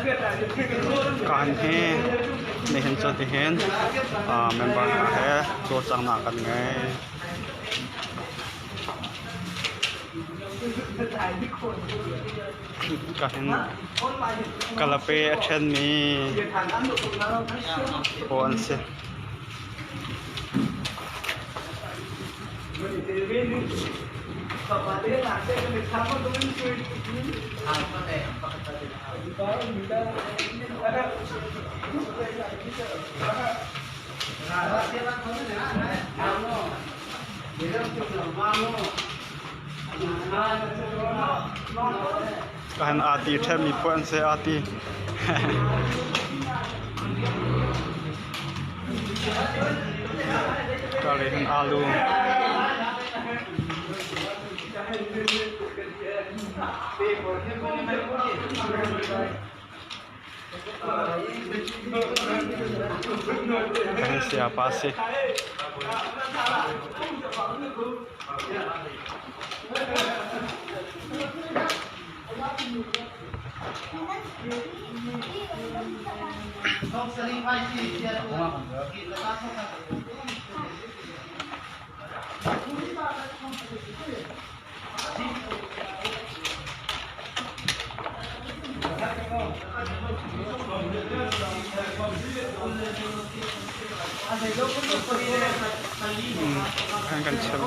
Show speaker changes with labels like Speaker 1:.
Speaker 1: kan he ne hen cho ti hen member na he to chang na kan ngai kan kalape action mi on se kan ati them mi pon se ati kali alu siapa sih kan kencang